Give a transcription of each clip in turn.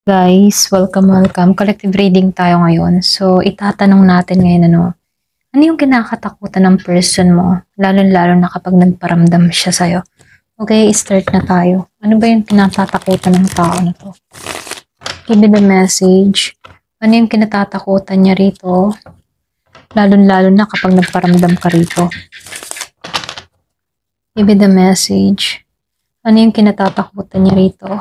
Guys, welcome. Collective reading tayo ngayon. So, itatanong natin ngayon ano yung kinakatakutan ng person mo? Lalo-lalo na kapag nagparamdam siya sa'yo. Okay, start na tayo. Ano ba yung kinatatakutan ng tao na to? Give me the message. Ano yung kinatatakutan niya rito? Lalo-lalo na kapag nagparamdam ka rito. Give me the message. Ano yung kinatatakutan niya rito?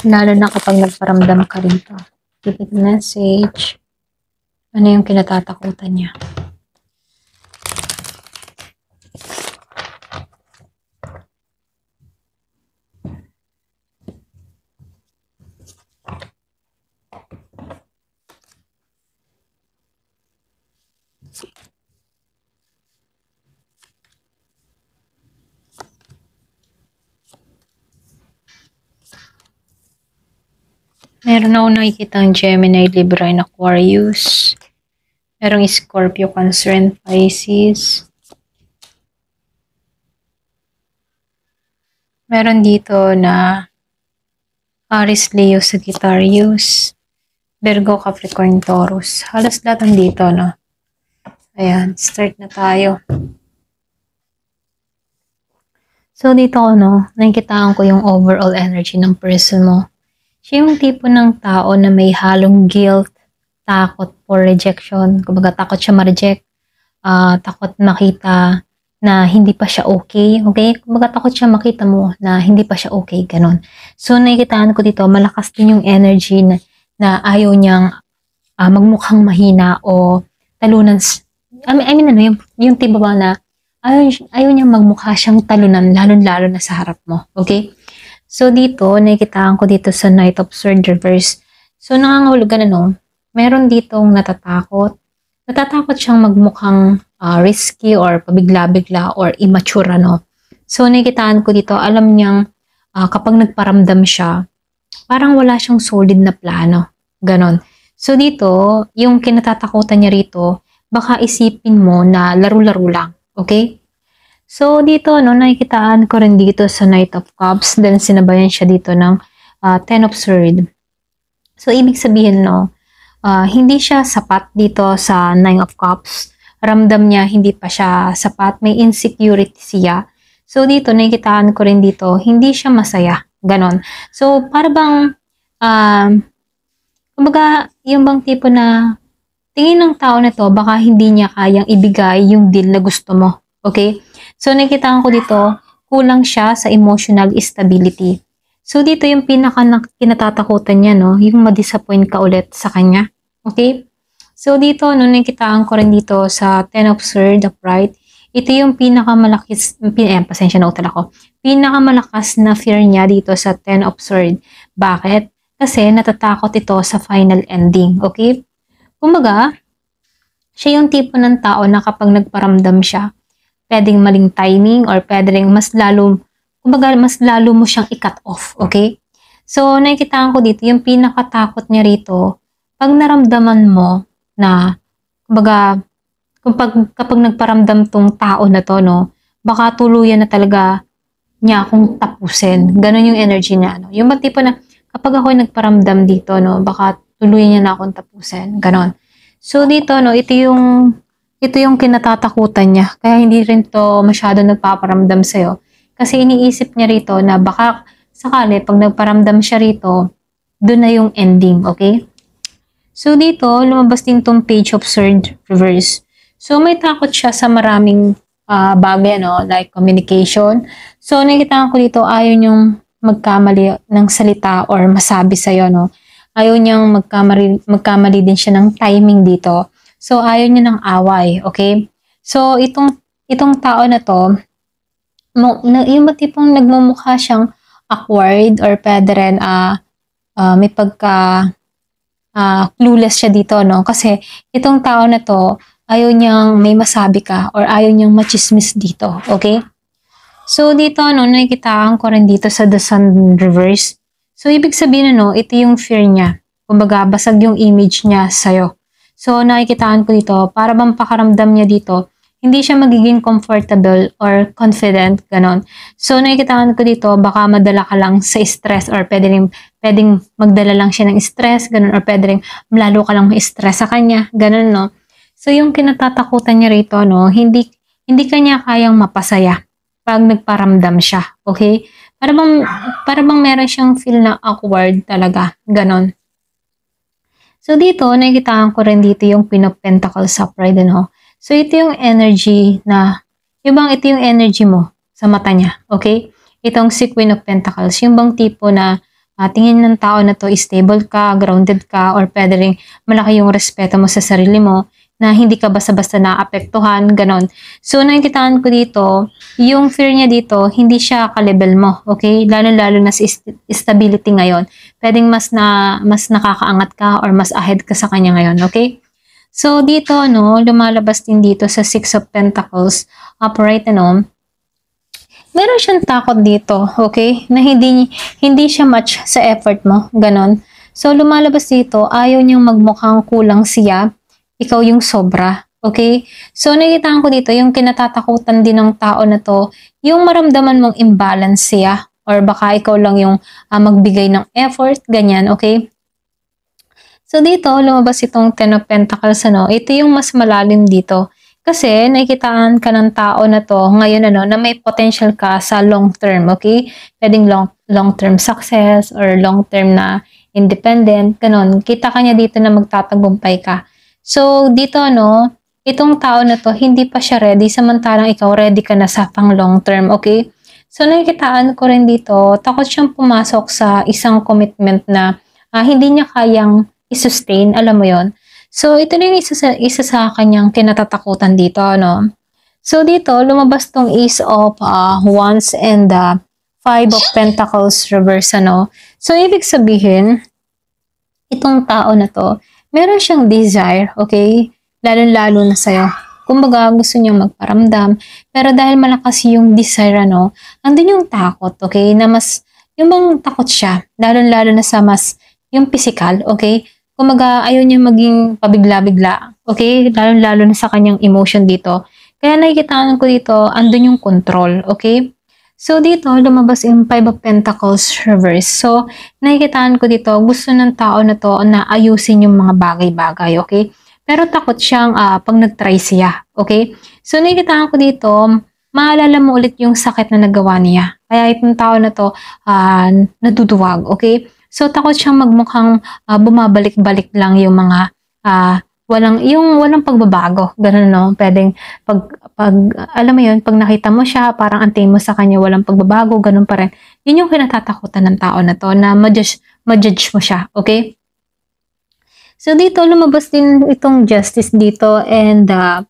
Lalo na kapag nagparamdam ka rito. Give it message. Ano yung kinatatakutan niya? Meron ako nakikita ang Gemini, Libra, and Aquarius. Merong Scorpio, Cancer, and Pisces. Meron dito na Aries, Leo, Sagittarius, Virgo, Capricorn, Taurus. Halos lahat nandito, no? Ayan, start na tayo. So, dito, nakikitaan ko yung overall energy ng person mo. Siya yung tipo ng tao na may halong guilt, takot for rejection. Kumbaga, takot siya ma-reject. Takot makita na hindi pa siya okay. Okay? Kumbaga, takot siya makita mo na hindi pa siya okay. Ganon. So, nakikitaan ko dito, malakas din yung energy na ayaw niyang magmukhang mahina o talunan. Yung tipo ba na ayaw niyang magmukha siyang talunan, lalo-lalo na sa harap mo. Okay? So, dito, nakikitaan ko dito sa Knight of Swords reverse. So, nangangahulugan meron ditong natatakot. Natatakot siyang magmukhang risky or pabigla-bigla or immature, So, nakikitaan ko dito, alam niyang kapag nagparamdam siya, parang wala siyang solid na plano. Ganon. So, dito, yung kinatatakutan niya rito, baka isipin mo na laro-laro lang. Okay? So, dito, nakikitaan ko rin dito sa Knight of Cups. Then, sinabayan siya dito ng Ten of Swords. So, ibig sabihin, hindi siya sapat dito sa Nine of Cups. Ramdam niya, hindi pa siya sapat. May insecurity siya. So, dito, nakikitaan ko rin dito, hindi siya masaya. Ganon. So, para bang, kumbaga, yung bang tipo na, tingin ng tao na to, baka hindi niya kayang ibigay yung deal na gusto mo. Okay? So, nakikitaan ko dito, kulang siya sa emotional stability. So, dito yung kinatatakutan niya, yung ma-disappoint ka ulit sa kanya. Okay? So, dito, nakikitaan ko rin dito sa Ten of Swords, upright. Ito yung pinakamalakas na fear niya dito sa Ten of Swords. Bakit? Kasi natatakot ito sa final ending. Okay? Kumbaga, siya yung tipo ng tao na kapag nagparamdam siya, pwedeng maling timing or pwedeng mas lalo mo siyang i-cut off, okay? So, nakikitaan ko dito, yung pinakatakot niya rito, pag naramdaman mo na, kapag nagparamdam tong tao na to, baka tuluyan na talaga niya akong tapusin. Ganon yung energy niya, Yung tipo na, kapag ako nagparamdam dito, baka tuluyan niya na akong tapusin. Ganon. So, dito, ito yung kinatatakutan niya. Kaya hindi rin to masyado nagpaparamdam sa'yo. Kasi iniisip niya rito na baka sakali pag nagparamdam siya rito, doon na yung ending, okay? So dito, lumabas din tong Page of Swords reverse. So may takot siya sa maraming bagay, like communication. So nakita ko dito, ayaw niyong magkamali ng salita or masabi sa'yo, Ayaw niyang magkamali din siya ng timing dito. So, ayaw niya ng away, okay? So, itong tao na to, yung tipong nagmumukha siyang awkward or pwede rin may clueless siya dito, Kasi itong tao na to, ayaw niyang may masabi ka or ayaw niyang machismis dito, okay? So, dito, nakikitaan ko rin dito sa The Sun reverse. So, ibig sabihin, ito yung fear niya. Kumbaga, basag yung image niya sa'yo. So, nakikitaan ko dito, para bang pakaramdam niya dito, hindi siya magiging comfortable or confident, ganon. So, nakikitaan ko dito, baka madala ka lang sa stress or pwede rin pwedeng magdala lang siya ng stress, ganun, or pwedeng lalo ka lang ma-stress sa kanya, ganun, no? So, yung kinatatakutan niya rito, no, hindi kanya kayang mapasaya pag nagparamdam siya, okay? Para bang meron siyang feel na awkward talaga, ganon. So, dito, nakikitaan ko rin dito yung Queen of Pentacles upright, no? So, ito yung energy na, ito yung energy mo sa mata niya, okay? Itong si Queen of Pentacles, yung bang tipo na tingin ng tao na to, stable ka, grounded ka, or pwede rin malaki yung respeto mo sa sarili mo, na hindi ka basta-basta naapektuhan, ganon. So, nakikitaan ko dito, yung fear niya dito, hindi siya ka-level mo, okay? Lalo-lalo na sa stability ngayon. Pwedeng mas nakakaangat ka or mas ahead ka sa kanya ngayon, okay? So, dito, no, lumalabas din dito sa Six of Pentacles, upright, ano, meron siyang takot dito, okay? Na hindi siya match sa effort mo, ganon. So, lumalabas dito, ayaw niyang magmukhang kulang siya, ikaw yung sobra, okay? So, nakikita ko dito, yung kinatatakutan din ng tao na to, yung maramdaman mong imbalance siya, or baka ikaw lang yung magbigay ng effort, ganyan, okay? So, dito, lumabas itong Ten of Pentacles, ano, ito yung mas malalim dito. Kasi, nakikitaan ka ng tao na to, ngayon, ano, na may potential ka sa long term, okay? Pwedeng long-term success, or long-term na independent, ganon. Kita ka niya dito na magtatagumpay ka. So, dito, no, itong tao na to, hindi pa siya ready, samantalang ikaw ready ka na sa pang long term, okay? So, nakikitaan ko rin dito, takot siyang pumasok sa isang commitment na hindi niya kayang i-sustain, alam mo yon. So, ito na yung isa sa kanyang kinatatakutan dito, no? So, dito, lumabas tong Ace of Wands and the Five of Pentacles reverse, ano? So, ibig sabihin, itong tao na to, meron siyang desire, okay? Lalo-lalo na sa'yo. Kumbaga, gusto niyang magparamdam. Pero dahil malakas yung desire, ano, andun yung takot, okay? Na mas, yung bang takot siya. Lalo-lalo na sa mas, yung physical, okay? Kumbaga, ayaw niya maging pabigla-bigla, okay? Lalo-lalo na sa kanyang emotion dito. Kaya nakikitaan ko dito, andun yung control, okay? So, dito, lumabas yung Five of Pentacles reverse. So, nakikitaan ko dito, gusto ng tao na to na ayusin yung mga bagay-bagay, okay? Pero takot siyang pag nag-try siya, okay? So, nakikitaan ko dito, maalala mo ulit yung sakit na nagawa niya. Kaya itong tao na to, natutuwag, okay? So, takot siyang magmukhang bumabalik-balik lang yung mga walang pagbabago. Ganun, no? Pwedeng alam mo yun, pag nakita mo siya, parang antayin mo sa kanya, walang pagbabago, ganun pa rin. Yun yung kinatatakutan ng tao na to, na ma-judge mo siya, okay? So, dito, lumabas din itong Justice dito and the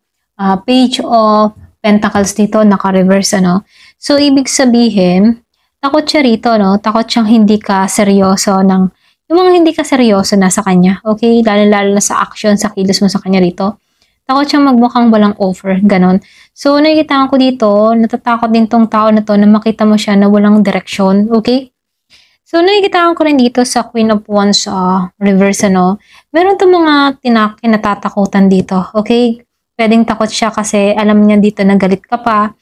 Page of Pentacles dito, naka-reverse, ano? So, ibig sabihin, takot siya rito, no? Takot siyang hindi ka seryoso yung mga hindi ka seryoso na sa kanya, okay? Lalo-lalo na sa action, sa kilos mo sa kanya rito. Takot siyang magmukhang walang offer, ganon. So, nakikita ko dito, natatakot din tong tao na to na makita mo siya na walang direksyon, okay? So, nakikita ko rin dito sa Queen of Wands reverse, ano, meron itong mga kinatatakutan dito, okay? Pwedeng takot siya kasi alam niya dito na galit ka pa,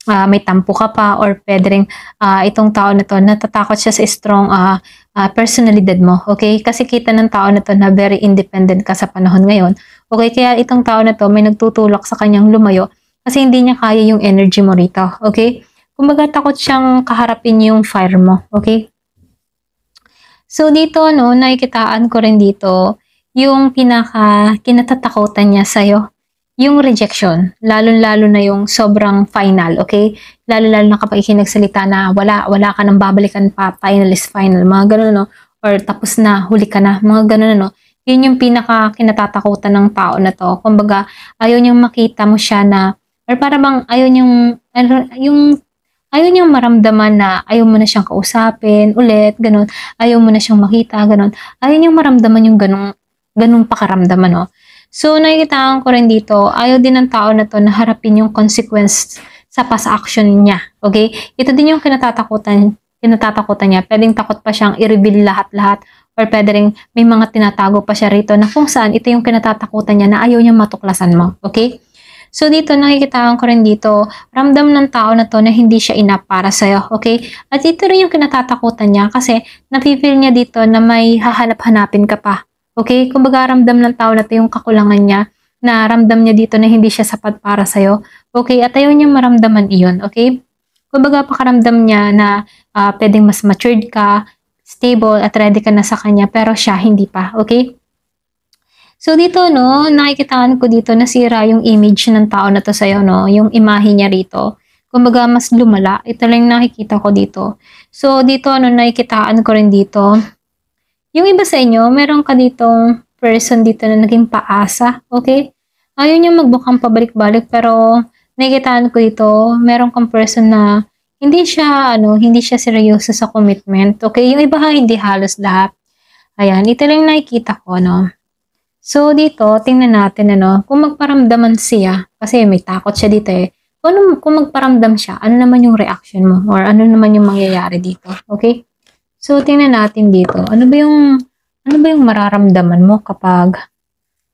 may tampo ka pa, or pwede rin itong tao na to, natatakot siya sa strong personalidad mo, okay? Kasi kita ng tao na to na very independent ka sa panahon ngayon, okay? Kaya itong tao na to may nagtutulak sa kanyang lumayo kasi hindi niya kaya yung energy mo rito, okay? Kumbaga takot siyang kaharapin yung fire mo, okay? So, dito, no, nakikitaan ko rin dito, yung kinatatakutan niya sa'yo, yung rejection, lalo-lalo na yung sobrang final, okay? Lalo-lalo na kapag ikinagsalita na wala ka nang babalikan pa, final is final, mga ganun, no? Or tapos na, huli ka na, mga ganun, no? Yun yung kinatatakutan ng tao na to. Kumbaga, ayaw niyang makita mo siya na, or para bang ayaw niyang maramdaman na ayaw mo na siyang kausapin ulit, ganun. Ayaw mo na siyang makita, ganun. Ayaw niyang maramdaman yung ganung pakaramdaman, no? So, nakikitaan ko rin dito, ayaw din ng tao na to na harapin yung consequence sa past action niya, okay? Ito din yung kinatatakutan niya. Pwedeng takot pa siyang i-reveal lahat-lahat, or pwede rin may mga tinatago pa siya rito na kung saan ito yung kinatatakutan niya na ayaw niyang matuklasan mo, okay? So dito, nakikitaan ko rin dito, ramdam ng tao na to na hindi siya enough para sa'yo, okay? At ito rin yung kinatatakutan niya kasi napipil niya dito na may hahanap-hanapin ka pa, okay? Kumbaga ramdam ng tao na to yung kakulangan niya, na ramdam niya dito na hindi siya sapat para sa'yo, okay? At ayaw niya maramdaman iyon, okay? Kumbaga pakaramdam niya na pwedeng mas matured ka, stable at ready ka na sa kanya pero siya hindi pa, okay? So dito no, nakikitaan ko dito nasira yung image ng tao na to sa'yo no, yung imahe niya rito. Kumbaga mas lumala, ito lang nakikita ko dito. So dito ano, nakikitaan ko rin dito. Yung iba sa inyo, meron ka ditong person dito na naging paasa, okay? Ayaw niya magbukang pabalik-balik pero nakikitaan ko dito, meron kang person na hindi siya seryoso sa commitment, okay? Yung iba hindi halos lahat. Ayan, ito lang nakikita ko no. So, dito, tingnan natin, kung magparamdaman siya, kasi may takot siya dito eh. Kung magparamdam siya, ano naman yung reaction mo? Or ano naman yung mangyayari dito? Okay? So, tingnan natin dito. Ano ba yung mararamdaman mo kapag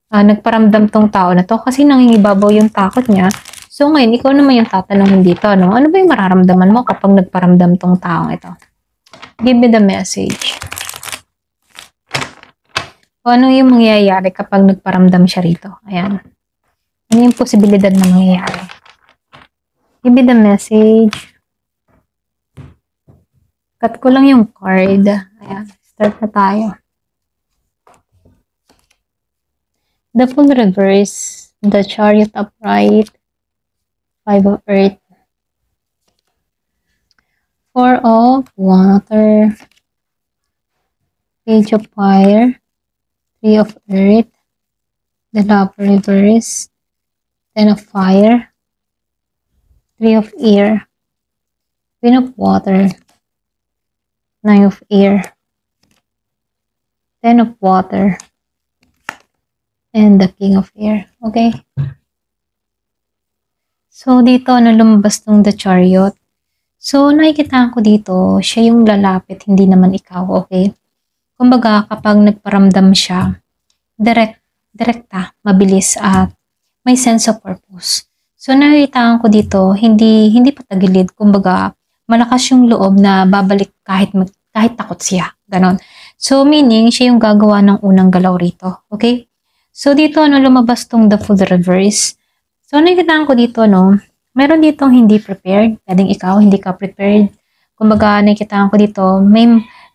nagparamdam tong tao na to? Kasi nangingibabaw yung takot niya. So, ngayon, ikaw naman yung tatanungin dito, no? Ano ba yung mararamdaman mo kapag nagparamdam tong taong ito? Give me the message. O ano yung mangyayari kapag nagparamdam siya rito? Ayan. Ano yung posibilidad na mangyayari? Give me the message. Cut ko lang yung card. Ayan. Start na tayo. The Fool Reverse. The Chariot Upright. Five of Earth. Four of Water. Page of Fire. Three of Earth, the Love Reverse, Ten of Fire, Three of Air, Queen of Water, Nine of Air, Ten of Water, and the King of Air. Okay? So, dito, lumabas tong the Chariot. So, nakikita ko dito, siya yung lalapit, hindi naman ikaw, okay? Kumbaga, kapag nagparamdam siya, direkta, mabilis, at may sense of purpose. So, nakikita ko dito, hindi patagilid. Kumbaga, malakas yung loob na babalik kahit takot siya. Ganon. So, meaning, siya yung gagawa ng unang galaw rito. Okay? So, dito, lumabas tong the Fool Reverse. So, nakikita ko dito, meron ditong hindi prepared. Pwedeng ikaw, hindi ka prepared. Kumbaga, nakikita ko dito,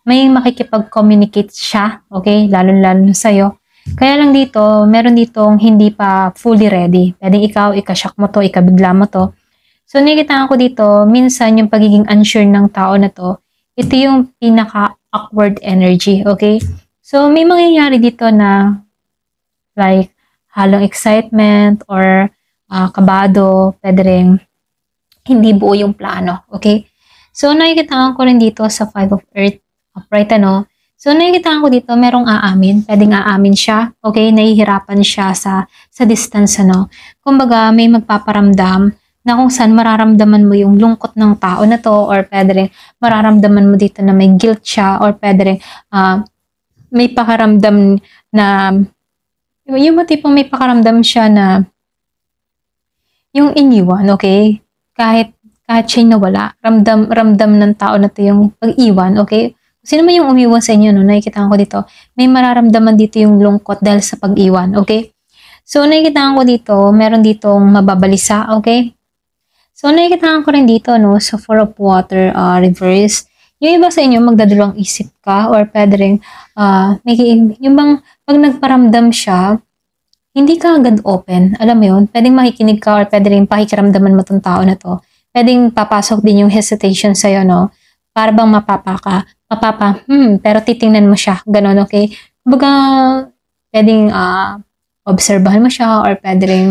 may makikipag-communicate siya, okay? Lalo-lalo sa'yo. Kaya lang dito, meron ditong hindi pa fully ready. Pwedeng ikaw, ikashock mo to, ikabigla mo to. So, nakikita ko dito, minsan yung pagiging unsure ng tao na to, ito yung pinaka-awkward energy, okay? So, may mangyayari dito na like halong excitement or kabado, pwede rin hindi buo yung plano, okay? So, nakikita ko rin dito sa Five of Earth, upright, So, nakikita ko dito, merong aamin. Pwedeng aamin siya. Okay? Nahihirapan siya sa distance, Kumbaga, may magpaparamdam na kung saan mararamdaman mo yung lungkot ng tao na to or pwede rin mararamdaman mo dito na may guilt siya or pwede rin may pakaramdam na yung tipong may pakaramdam siya na yung iniwan, okay? Kahit siya nawala, ramdam ng tao na to yung pag-iwan, okay? Sino man yung umiwan sa inyo, nakikita ko dito, may mararamdaman dito yung lungkot dahil sa pag-iwan, okay? So, nakikita ko dito, meron ditong mababalisa, okay? So, nakikita ko rin dito, sa Four of Water Reverse. Yung iba sa inyo, magdadalawang isip ka or pwede rin, yung bang pag nagparamdam siya, hindi ka agad open. Alam mo yun, pwedeng makikinig ka or pwede rin pakikiramdaman mo tong tao na to. Pwedeng papasok din yung hesitation sa'yo, para bang pero titingnan mo siya, ganon, okay? Kumbaga, pwedeng obserbahan mo siya or pwede rin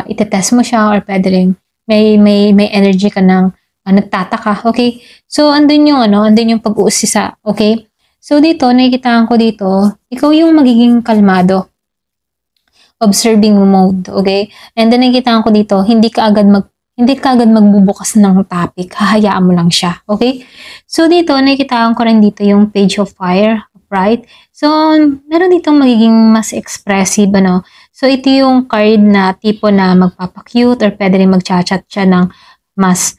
itetest mo siya or pwede rin may energy ka ng nagtataka, okay? So, andun yung pag-uusisa, okay? So, dito, nakikita ko dito, ikaw yung magiging kalmado. Observing mode, okay? And then, nakikita ko dito, hindi ka agad magbubukas ng topic, hahayaan mo lang siya, okay? So, dito, nakikita ko rin dito yung Page of Fire, upright. So, meron ditong magiging mas expressive, ano. So, ito yung card na tipo na magpapakute or pwede rin magchat-chat siya ng mas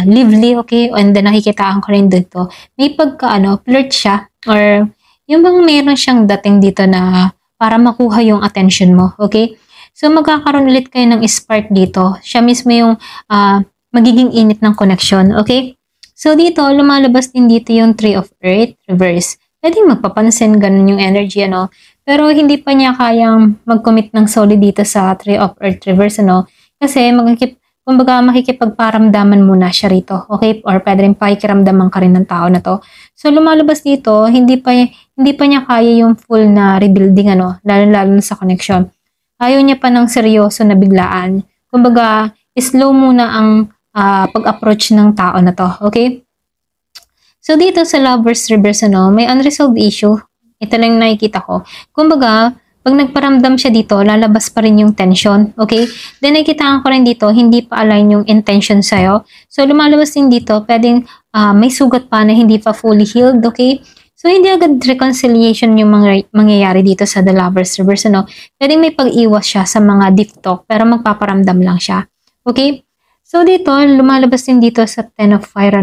lively, okay? And then, nakikitaan ko rin dito. May flirt siya or yung bang meron siyang dating dito na para makuha yung attention mo, okay? So, magkakaroon ulit kayo ng spark dito. Siya mismo yung magiging init ng connection, okay? So, dito, lumalabas din dito yung Tree of Earth, reverse. Pwedeng magpapansin, ganun yung energy, ano? Pero hindi pa niya kayang mag-commit ng solid dito sa Tree of Earth, reverse, ano? Kasi, kumbaga, makikipagparamdaman muna siya rito, okay? Or pwede rin pakikiramdaman ka rin ng tao na to. So, lumalabas dito, hindi pa niya kaya yung full na rebuilding, ano? Lalo sa connection. Ayaw niya pa ng seryoso na biglaan. Kumbaga, slow muna ang pag-approach ng tao na to. Okay? So, dito sa Lovers Reverse, may unresolved issue. Ito lang nakikita ko. Kumbaga, pag nagparamdam siya dito, lalabas pa rin yung tension. Okay? Then, nakikitaan ko rin dito, hindi pa align yung intention sa'yo. So, lumalabas din dito, pwedeng may sugat pa na hindi pa fully healed. Okay? So, hindi agad reconciliation yung mangyayari dito sa The Lovers Reverse, Pwedeng may pag-iwas siya sa mga deep talk, pero magpaparamdam lang siya. Okay? So, dito, lumalabas din dito sa Ten of Fire,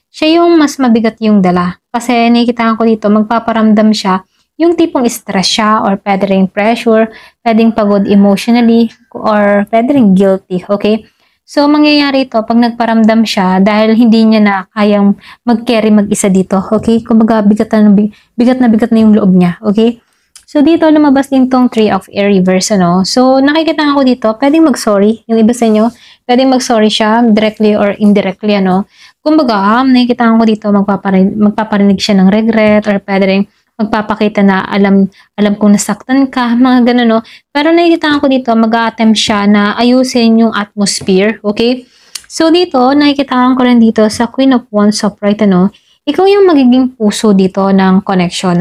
siya yung mas mabigat yung dala. Kasi, nakikita ko dito, magpaparamdam siya, yung tipong stress siya, or pwede rin pressure, pwedeng pagod emotionally, or pwede rin guilty. Okay? So, mangyayari ito pag nagparamdam siya dahil hindi niya na kayang mag-carry mag-isa dito. Okay? Kumbaga, bigat na yung loob niya. Okay? So, dito lumabas din tong Tree of Air reverse, So, nakikita ko dito, pwedeng mag-sorry. Yung iba sa inyo, pwedeng mag-sorry siya directly or indirectly, Kumbaga, nakikita ko dito, magpaparinig siya ng regret or pwede rin magpapakita na alam kong nasaktan ka, mga ganun, Pero nakikita ko dito, mag-a-attempt siya na ayusin yung atmosphere, okay? So, dito, nakikita ko rin dito sa Queen of Wands upright, ikaw yung magiging puso dito ng connection,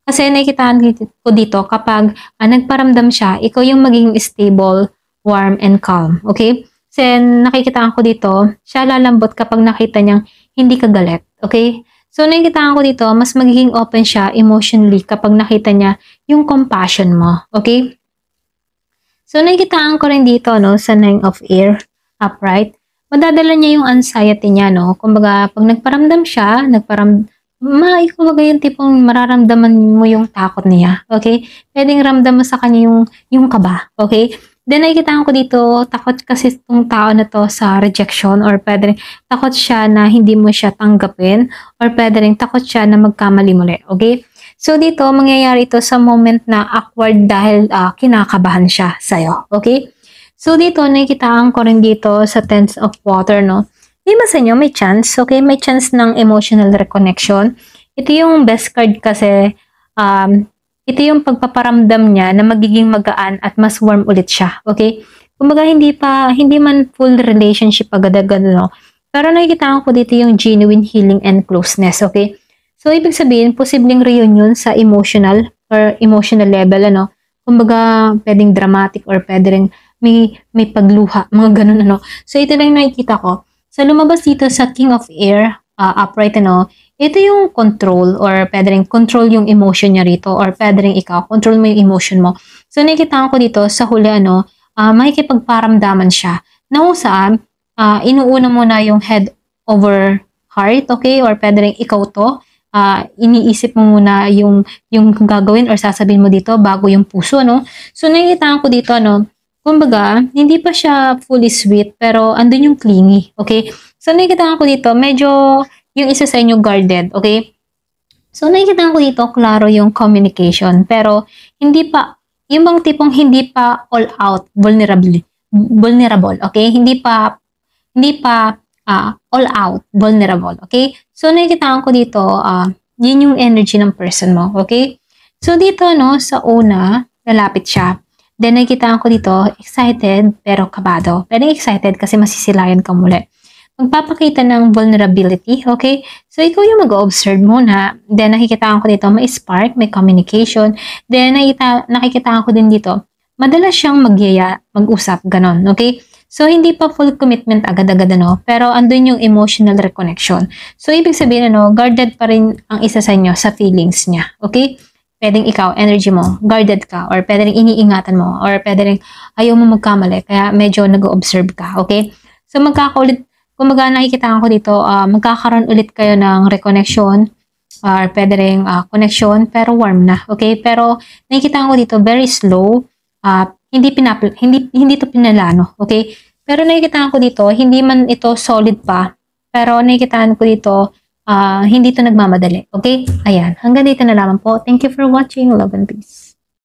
Kasi nakikita ko dito, kapag nagparamdam siya, ikaw yung magiging stable, warm, and calm, okay? Kasi nakikita ko dito, siya lalambot kapag nakita niyang hindi ka galit, okay? So, nakikita ko dito, mas magiging open siya emotionally kapag nakita niya yung compassion mo. Okay? So, nakikita ko rin dito, sa Nine of Air, upright. Madadala niya yung anxiety niya, Kumbaga, pag nagparamdam siya, kumbaga yung tipong mararamdaman mo yung takot niya. Okay? Pwedeng ramdam mo sa kanya yung kaba. Okay? Then, nakikita ko dito, takot kasi itong tao na to sa rejection or pwede rin takot siya na hindi mo siya tanggapin or pwede rin takot siya na magkamali muli. Okay? So, dito, mangyayari ito sa moment na awkward dahil kinakabahan siya sa'yo. Okay? So, dito, nakikita ko rin dito sa Ten of Water, Di ba sa inyo, may chance, okay? May chance ng emotional reconnection. Ito yung best card kasi, ito yung pagpaparamdam niya na magiging magaan at mas warm ulit siya, okay? Kumbaga, hindi man full relationship agad-agad, Pero nakikita ko dito yung genuine healing and closeness, okay? So, ibig sabihin, posibleng reunion sa emotional level, Kumbaga, pwedeng dramatic or pwede rin may pagluha, mga ganun, So, ito lang nakikita ko. So, lumabas dito sa King of Air, upright, ito yung control or pwede rin control yung emotion niya rito or pwede rin ikaw, control mo yung emotion mo. So, nakikita ko dito sa huli, makikipagparamdaman siya na kung saan, inuuna mo na yung head over heart, okay? Or pwede rin ikaw to, iniisip mo muna yung gagawin or sasabihin mo dito bago yung puso, So, nakikita ko dito, kumbaga, hindi pa siya fully sweet, pero andun yung clingy, okay? So, nakikita ko dito, medyo yung isa sa inyo guarded, okay? So, nakikita ko dito, klaro yung communication, pero hindi pa, yung bang tipong hindi pa all out, vulnerable, okay? Hindi pa all out, vulnerable, okay? So, nakikita ko dito, yun yung energy ng person mo, okay? So, dito, sa una, lalapit siya. Then, nakikita ko dito, excited, pero kabado. Pero excited kasi masisilayan ka muli. Magpapakita ng vulnerability, okay? So, ikaw yung mag-observe muna. Then, nakikita ko dito, may spark, may communication. Then, nakikita ko din dito, madalas siyang mag-usap, ganon, okay? So, hindi pa full commitment agad-agad, ano, pero andun yung emotional reconnection. So, ibig sabihin, ano, guarded pa rin ang isa sa inyo sa feelings niya. Okay? Pwedeng ikaw, energy mo, guarded ka, or pwedeng iniingatan mo, or pwedeng ayaw mo magkamali, kaya medyo nag-observe ka. Okay? So, kumbaga nakikita ko dito, magkakaroon ulit kayo ng reconnection, or pwede rin connection, pero warm na. Okay? Pero, nakikita ko dito, very slow, hindi to pinalano, okay? Pero nakikita ko dito, hindi man ito solid pa, pero nakikita ko dito, hindi to nagmamadali, okay? Ayan, hanggang dito na lamang po. Thank you for watching. Love and peace.